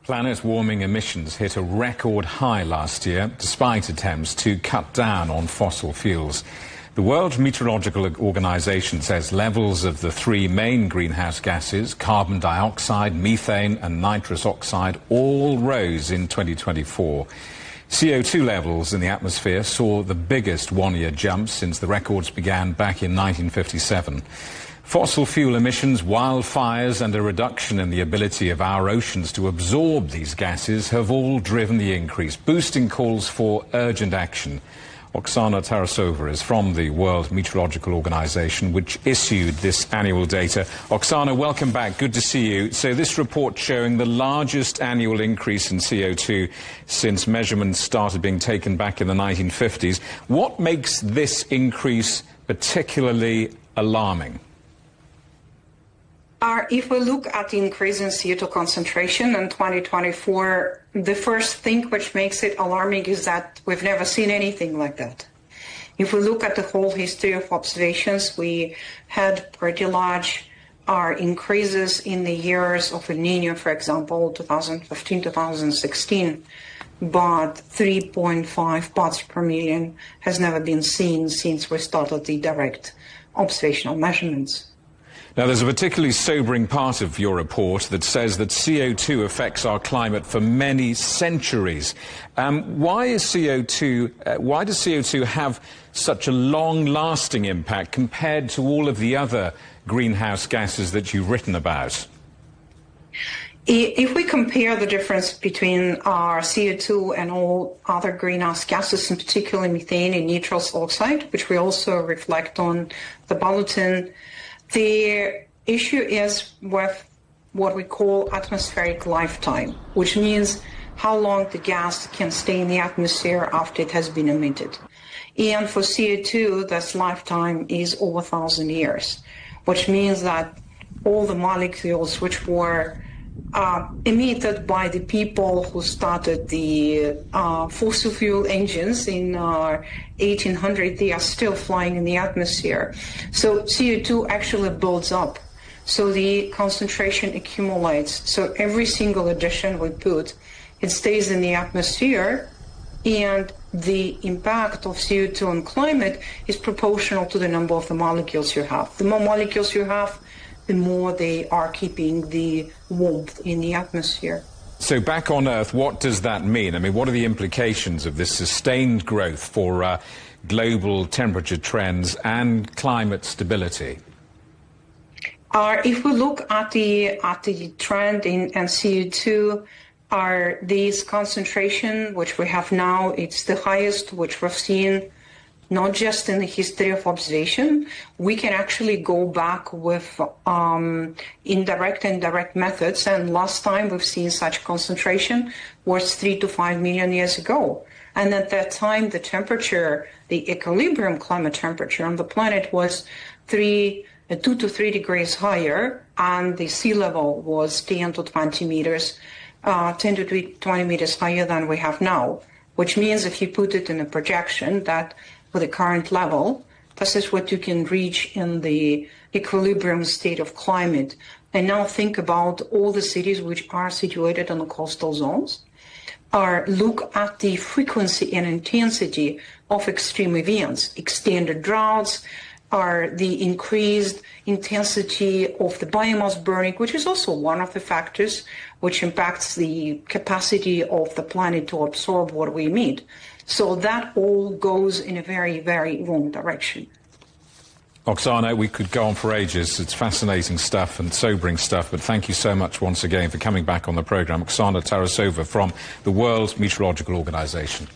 Planet-warming emissions hit a record high last year, despite attempts to cut down on fossil fuels. The World Meteorological Organization says levels of the three main greenhouse gases, carbon dioxide, methane and nitrous oxide, all rose in 2024. CO2 levels in the atmosphere saw the biggest one-year jump since the records began back in 1957. Fossil fuel emissions, wildfires and a reduction in the ability of our oceans to absorb these gases have all driven the increase, boosting calls for urgent action. Oksana Tarasova is from the World Meteorological Organization, which issued this annual data. Oksana, welcome back. Good to see you. So this report showing the largest annual increase in CO2 since measurements started being taken back in the 1950s. What makes this increase particularly alarming? If we look at the increase in CO2 concentration in 2024, the first thing which makes it alarming is that we've never seen anything like that. If we look at the whole history of observations, we had pretty large increases in the years of El Niño, for example, 2015, 2016, but 3.5 parts per million has never been seen since we started the direct observational measurements. Now, there's a particularly sobering part of your report that says that CO2 affects our climate for many centuries. Why does CO2 have such a long-lasting impact compared to all of the other greenhouse gases that you've written about? If we compare the difference between our CO2 and all other greenhouse gases, in particular methane and nitrous oxide, which we also reflect on the bulletin, the issue is with what we call atmospheric lifetime, which means how long the gas can stay in the atmosphere after it has been emitted. And for CO2, this lifetime is over 1,000 years, which means that all the molecules which were emitted by the people who started the fossil fuel engines in 1800, they are still flying in the atmosphere. So CO2 actually builds up. So the concentration accumulates. So every single addition we put, it stays in the atmosphere, and the impact of CO2 on climate is proportional to the number of the molecules you have. The more molecules you have, the more they are keeping the warmth in the atmosphere. So back on Earth, what does that mean? I mean, what are the implications of this sustained growth for global temperature trends and climate stability? If we look at the trend in CO2, this concentration which we have now, it's the highest which we've seen not just in the history of observation. We can actually go back with indirect and direct methods, and last time we've seen such concentration was 3 to 5 million years ago. And at that time, the temperature, the equilibrium climate temperature on the planet was 2 to 3 degrees higher, and the sea level was 10 to 20 meters higher than we have now, which means if you put it in a projection that with the current level, this is what you can reach in the equilibrium state of climate. And now think about all the cities which are situated in the coastal zones, or look at the frequency and intensity of extreme events, extended droughts, or the increased intensity of the biomass burning, which is also one of the factors which impacts the capacity of the planet to absorb what we emit. So that all goes in a very, very wrong direction. Oksana, we could go on for ages. It's fascinating stuff and sobering stuff, but thank you so much once again for coming back on the programme. Oksana Tarasova from the World Meteorological Organization.